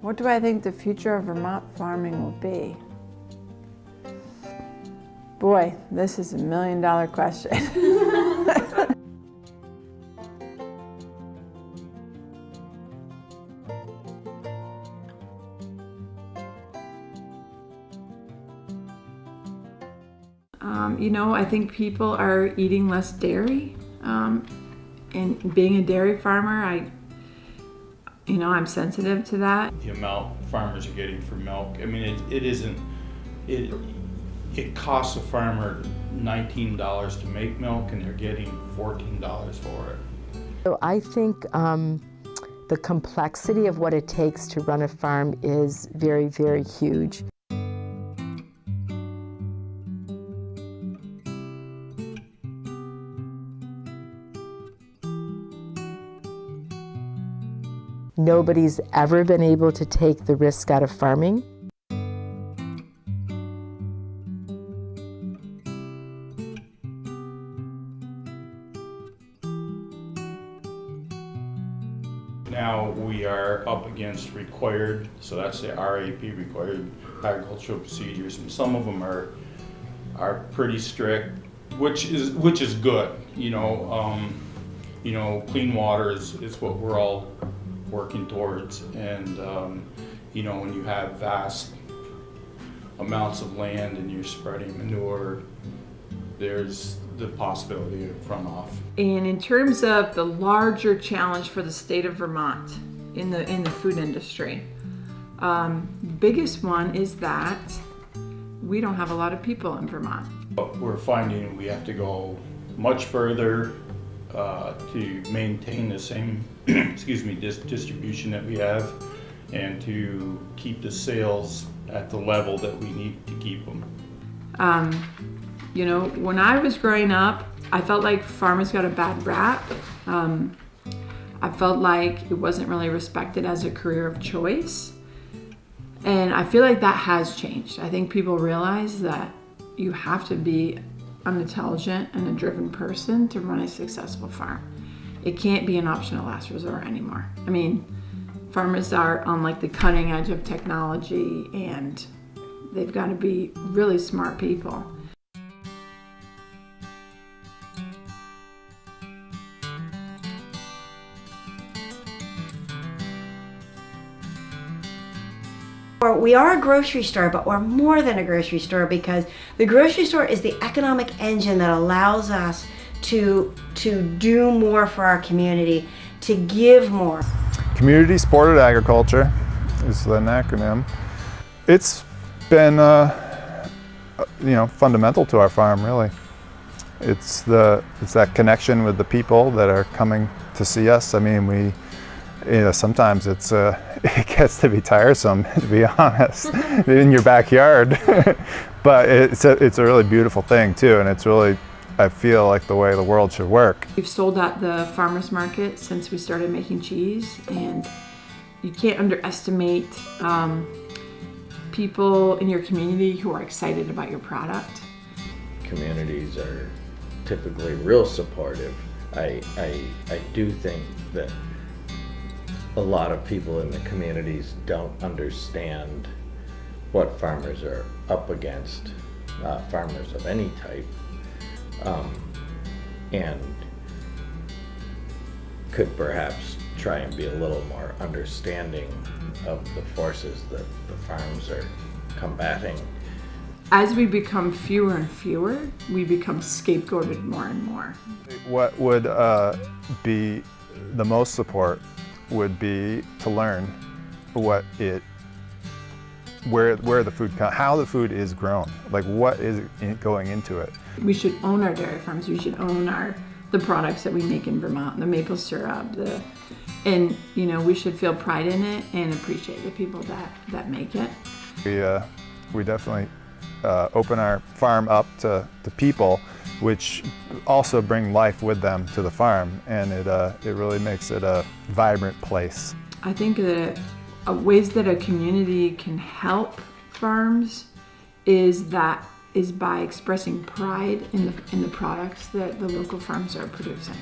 What do I think the future of Vermont farming will be? Boy, this is $1 million question. I think people are eating less dairy, and being a dairy farmer, I'm sensitive to that. The amount farmers are getting for milk, I mean, it costs a farmer $19 to make milk, and they're getting $14 for it. So I think the complexity of what it takes to run a farm is very, very huge. Nobody's ever been able to take the risk out of farming. Now we are up against required, so that's the RAP, required agricultural procedures, and some of them are pretty strict, which is good. Clean water is what we're all working towards, and when you have vast amounts of land and you're spreading manure, there's the possibility of runoff. And in terms of the larger challenge for the state of Vermont in the food industry, biggest one is that we don't have a lot of people in Vermont. But we're finding we have to go much further to maintain the same distribution that we have, and to keep the sales at the level that we need to keep them. When I was growing up, I felt like farmers got a bad rap. I felt like it wasn't really respected as a career of choice. And I feel like that has changed. I think people realize that you have to be an intelligent and a driven person to run a successful farm. It can't be an optional last resort anymore. I mean, farmers are on the cutting edge of technology, and they've got to be really smart people. We are a grocery store, but we're more than a grocery store, because the grocery store is the economic engine that allows us to do more for our community, to give more. Community supported agriculture is an acronym. It's been fundamental to our farm, really. It's that connection with the people that are coming to see us. I mean, sometimes it gets to be tiresome, to be honest, in your backyard. But it's a really beautiful thing too, and it's really, I feel like, the way the world should work. We've sold at the farmers market since we started making cheese, and you can't underestimate people in your community who are excited about your product. Communities are typically real supportive. I do think that a lot of people in the communities don't understand what farmers are up against, farmers of any type, and could perhaps try and be a little more understanding of the forces that the farms are combating. As we become fewer and fewer, we become scapegoated more and more. What would be the most support would be to learn where the food how the food is grown, like what is going into it. We should own our dairy farms. We should own the products that we make in Vermont, the maple syrup, and we should feel pride in it and appreciate the people that make it. We definitely open our farm up to people, which also bring life with them to the farm, and it really makes it a vibrant place. I think that ways that a community can help farms is by expressing pride in the products that the local farms are producing.